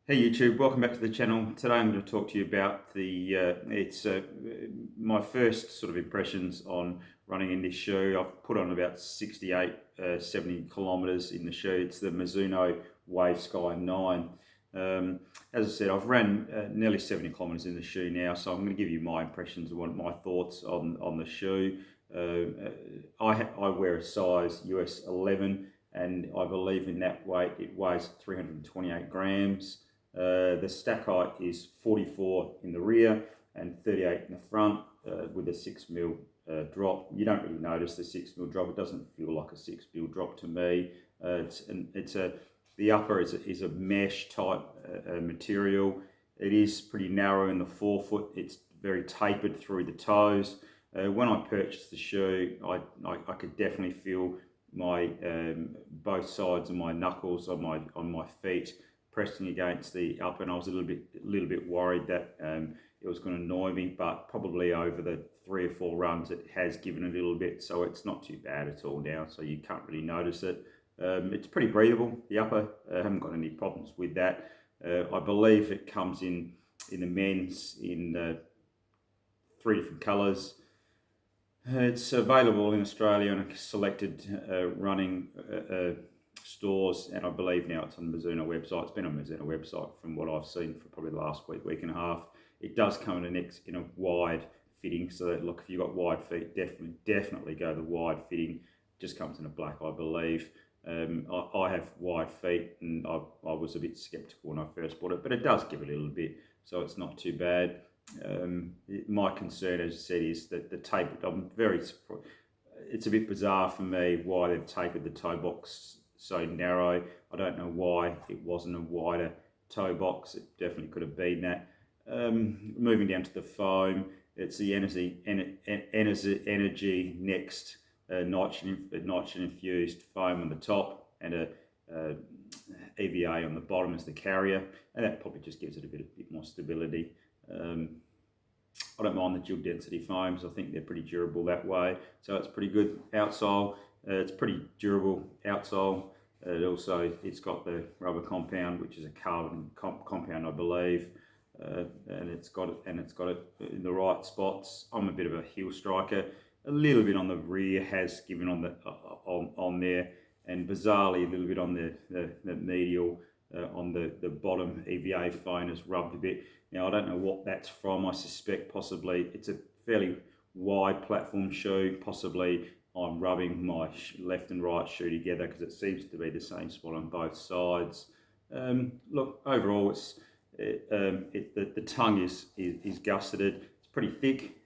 Hey YouTube, welcome back to the channel. Today I'm going to talk to you about my first sort of impressions on running in this shoe. I've put on about 68, 70 kilometers in the shoe. It's the Mizuno Wave Sky 9. As I said, I've ran nearly 70 kilometers in the shoe now, so I'm going to give you my impressions and my thoughts on the shoe. I wear a size US 11, and I believe in that weight. It weighs 328 grams. The stack height is 44 in the rear and 38 in the front, with a 6mm drop. You don't really notice the 6mm drop. It doesn't feel like a 6mm drop to me. The upper is a mesh type material. It is pretty narrow in the forefoot. It's very tapered through the toes. When I purchased the shoe, I could definitely feel my both sides of my knuckles on my feet pressing against the upper, and I was a little bit worried that it was going to annoy me, but probably over the 3 or 4 runs it has given a little bit, so it's not too bad at all now, so you can't really notice it. It's pretty breathable, the upper. I haven't got any problems with that. I believe it comes in the men's in 3 different colours. It's available in Australia on a selected running stores, and I believe now it's on the Mizuno website. It's been on the Mizuno website from what I've seen for probably the last week and a half. It does come in a wide fitting, so that, look, if you've got wide feet, definitely go the wide fitting. It just comes in a black, I believe. I have wide feet, and I was a bit skeptical when I first bought it, but it does give a little bit, so it's not too bad. My concern, as I said, is that the tape. I'm very surprised. It's a bit bizarre for me why they've tapered the toe box so narrow. I don't know why it wasn't a wider toe box. It definitely could have been that. Moving down to the foam, it's the Energy Next nitrogen infused foam on the top, and a EVA on the bottom as the carrier, and that probably just gives it a bit more stability. I don't mind the dual density foams. I think they're pretty durable that way, so it's pretty good. Outsole, it's pretty durable outsole. It's got the rubber compound, which is a carbon compound, I believe, and it's got it in the right spots. I'm a bit of a heel striker. A little bit on the rear has given on there, and bizarrely a little bit on the medial. On the bottom EVA phone has rubbed a bit. Now I don't know what that's from. I suspect possibly it's a fairly wide platform shoe. Possibly I'm rubbing my left and right shoe together because it seems to be the same spot on both sides. Look, overall the tongue is gusseted. It's pretty thick,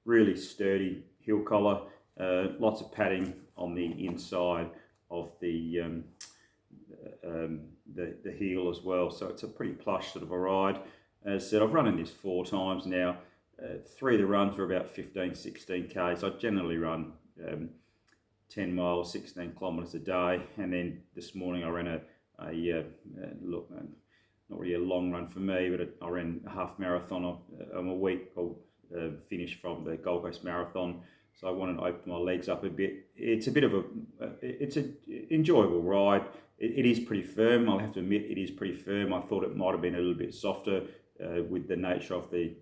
really sturdy heel collar. Lots of padding on the inside of the heel as well, so it's a pretty plush sort of a ride. As I said, I've run in this 4 times now. 3 of the runs were about 15-16 k's. I generally run 10 miles, 16 kilometers a day, and then this morning I ran not really a long run for me, but I ran a half marathon. I'm a week finish from the Gold Coast Marathon, so I wanted to open my legs up a bit. It's a bit of it's an enjoyable ride. It is pretty firm. I'll have to admit, it is pretty firm. I thought it might have been a little bit softer with the nature of the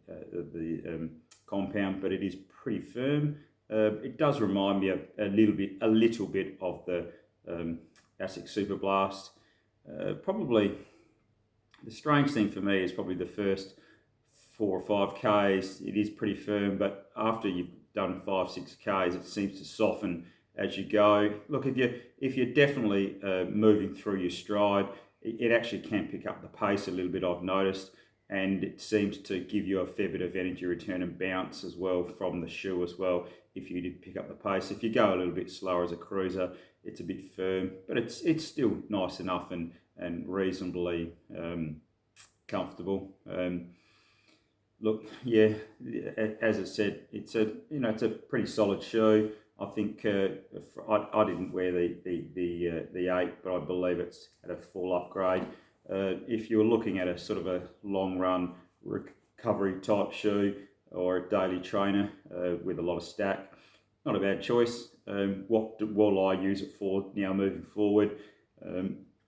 compound, but it is pretty firm. It does remind me a little bit of the ASIC Super Blast. Probably the strange thing for me is probably the first 4 or 5 k's. It is pretty firm, but after you've done 5-6 k's, it seems to soften as you go. Look, if you're definitely moving through your stride, it actually can pick up the pace a little bit, I've noticed, and it seems to give you a fair bit of energy return and bounce as well from the shoe as well, if you did pick up the pace. If you go a little bit slower as a cruiser, it's a bit firm, but it's still nice enough and reasonably comfortable. Look, yeah, as I said, it's a pretty solid shoe. I think I didn't wear the 8, but I believe it's at a full upgrade. If you're looking at a sort of a long run recovery type shoe or a daily trainer with a lot of stack, not a bad choice. What will I use it for now moving forward?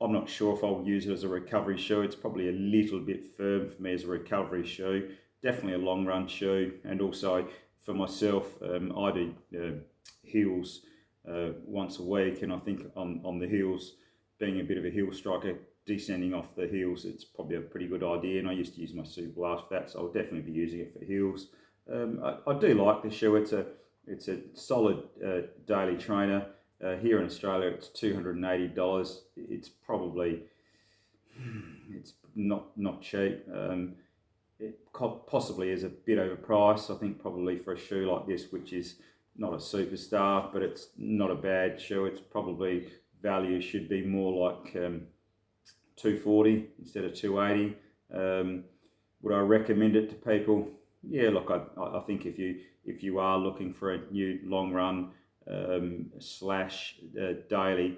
I'm not sure if I'll use it as a recovery shoe. It's probably a little bit firm for me as a recovery shoe. Definitely a long run shoe, and also for myself, I do heels once a week, and I think on the heels, being a bit of a heel striker, descending off the heels, it's probably a pretty good idea. And I used to use my Super Blast for that, so I'll definitely be using it for heels. I do like the shoe. It's a solid daily trainer. Here in Australia, it's $280. It's probably it's not cheap. It possibly is a bit overpriced. I think probably for a shoe like this, which is not a superstar, but it's not a bad shoe. It's probably value should be more like $240 instead of $280. Would I recommend it to people? Yeah, look, I think if you are looking for a new long run slash daily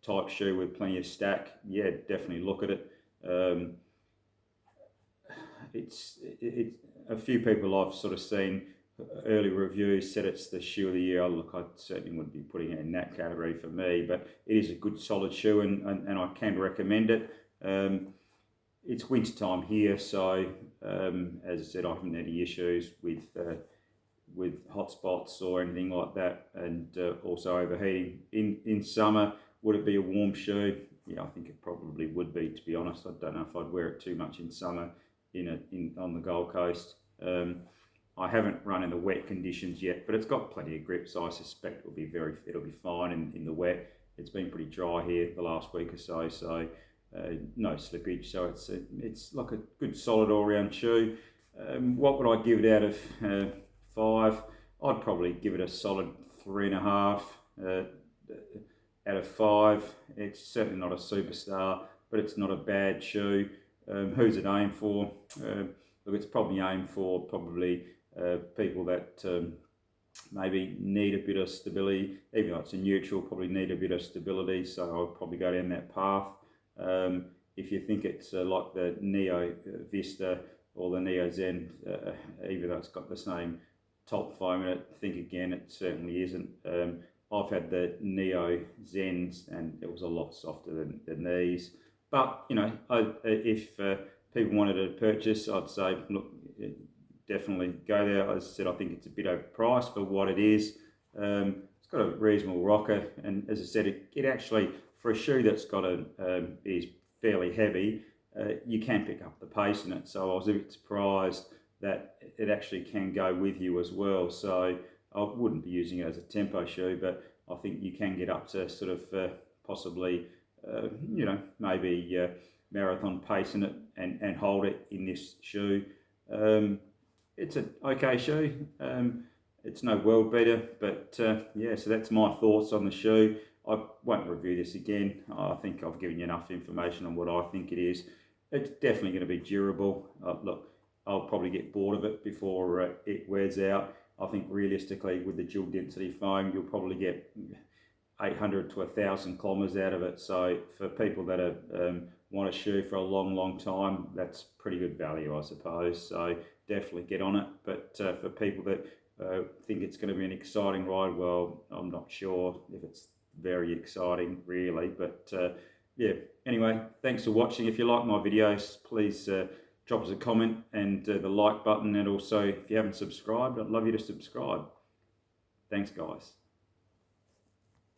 type shoe with plenty of stack, yeah, definitely look at it. It's a few people I've sort of seen early reviews said it's the shoe of the year. Look, I certainly wouldn't be putting it in that category for me, but it is a good solid shoe, and I can recommend it. It's winter time here, so as I said, I haven't had any issues with hot spots or anything like that, and also overheating. In summer, would it be a warm shoe? Yeah, I think it probably would be, to be honest. I don't know if I'd wear it too much in summer on the Gold Coast. I haven't run in the wet conditions yet, but it's got plenty of grip, so I suspect it'll be fine in the wet. It's been pretty dry here the last week or so, so no slippage. So it's like a good solid all-round shoe. What would I give it out of 5? I'd probably give it a solid 3.5 out of 5. It's certainly not a superstar, but it's not a bad shoe. Who's it aimed for? Look, it's probably aimed for people that maybe need a bit of stability. Even though it's a neutral, probably need a bit of stability, so I'll probably go down that path. If you think it's like the Neo Vista or the Neo Zen, even though it's got the same top foam in it, think again, it certainly isn't. I've had the Neo Zens, and it was a lot softer than these. But if people wanted to purchase, I'd say, look, definitely go there. As I said, I think it's a bit overpriced for what it is. It's got a reasonable rocker, and as I said, it actually, for a shoe that's got is fairly heavy, you can pick up the pace in it. So I was a bit surprised that it actually can go with you as well. So I wouldn't be using it as a tempo shoe, but I think you can get up to sort of possibly, maybe marathon pace in it and hold it in this shoe. It's an okay shoe. It's no world beater, but yeah, so that's my thoughts on the shoe. I won't review this again. I think I've given you enough information on what I think it is. It's definitely going to be durable. Look, I'll probably get bored of it before it wears out. I think realistically, with the dual density foam, you'll probably get 800 to 1,000 kilometres out of it. So for people that want a shoe for a long time, that's pretty good value, I suppose. So definitely get on it. But for people that think it's going to be an exciting ride, well, I'm not sure if it's very exciting really, but yeah, anyway, thanks for watching. If you like my videos, please drop us a comment and the like button, and also if you haven't subscribed, I'd love you to subscribe. Thanks guys.